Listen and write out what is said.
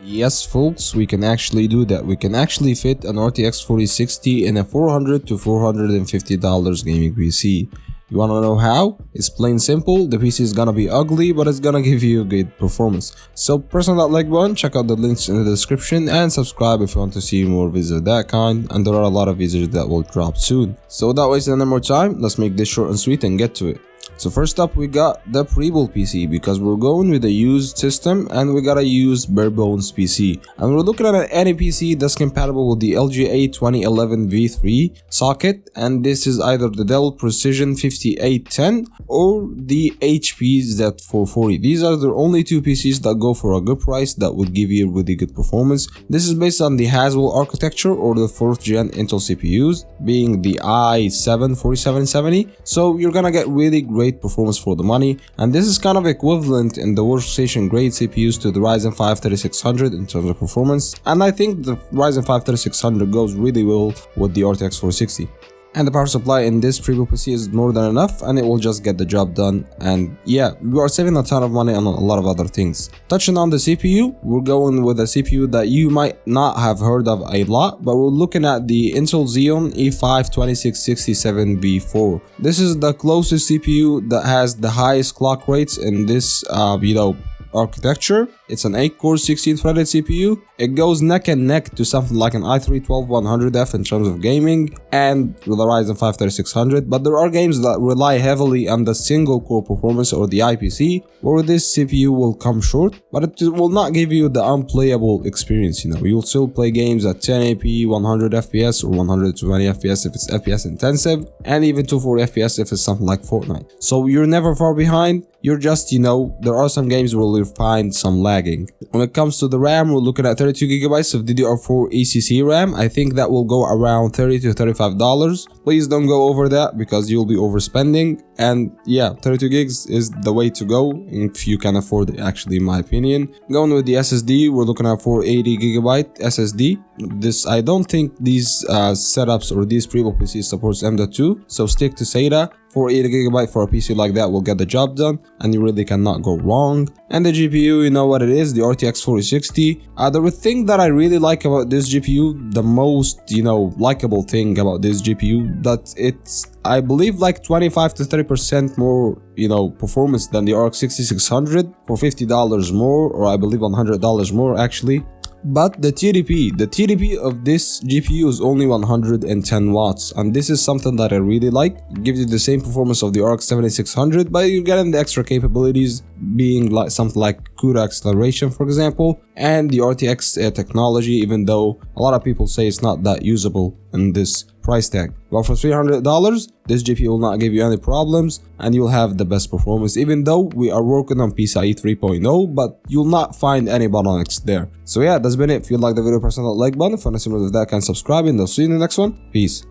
Yes folks, we can actually do that. We can actually fit an RTX 4060 in a $400 to $450 gaming PC. You wanna know how? It's plain simple. The PC is gonna be ugly, but it's gonna give you good performance. So press on that like button, check out the links in the description, and subscribe if you want to see more videos of that kind, and there are a lot of videos that will drop soon. So without wasting any more time, let's make this short and sweet and get to it. So first up, we got the pre-built PC because we're going with a used system and we got a used bare bones PC, and we're looking at any PC that's compatible with the LGA 2011 V3 socket, and this is either the Dell Precision 5810 or the HP Z440. These are the only two PCs that go for a good price that would give you really good performance. This is based on the Haswell architecture or the 4th gen Intel CPUs, being the i7 4770. So you're gonna get really great performance for the money, and this is kind of equivalent in the workstation grade CPUs to the Ryzen 5 3600 in terms of performance, and I think the Ryzen 5 3600 goes really well with the RTX 460. And the power supply in this pre-built PC is more than enough, and it will just get the job done. And yeah, we are saving a ton of money on a lot of other things. Touching on the CPU, we're going with a CPU that you might not have heard of a lot, but we're looking at the Intel Xeon E5 2667B4. This is the closest CPU that has the highest clock rates in this architecture. It's an 8-core 16-threaded CPU. It goes neck and neck to something like an i3-12100F in terms of gaming and with a Ryzen 5 3600, but there are games that rely heavily on the single-core performance or the IPC, where this CPU will come short, but it will not give you the unplayable experience. You'll still play games at 1080p, 100 FPS or 120 FPS if it's FPS intensive, and even 240 FPS if it's something like Fortnite. So you're never far behind. You're just, there are some games where you'll find some lagging. When it comes to the RAM, we're looking at 32GB of DDR4 ECC RAM. I think that will go around $30 to $35. Please don't go over that because you'll be overspending. And yeah, 32 gigs is the way to go if you can afford it, actually, in my opinion. Going with the SSD, we're looking at 480GB SSD. I don't think these setups or these pre-built PCs supports M.2, so stick to SATA. 480GB for a PC like that will get the job done, and you really cannot go wrong. And the GPU, you know what it is, the RTX 4060. The thing that I really like about this GPU, the most, likable thing about this GPU, that it's, I believe, like 25 to 30% more, performance than the RX 6600 for $50 more, or I believe $100 more actually. But the TDP of this GPU is only 110 watts, and this is something that I really like. It gives you the same performance of the RX 7600, but you're getting the extra capabilities, being like something like CUDA acceleration, for example, and the RTX technology, even though a lot of people say it's not that usable in this price tag. But for $300, this GPU will not give you any problems, and you'll have the best performance, even though we are working on PCIe 3.0, but you'll not find any bottlenecks there. So yeah, that's been it. If you like the video, press on that like button. If you want to see more of that, can subscribe, and I'll see you in the next one. Peace.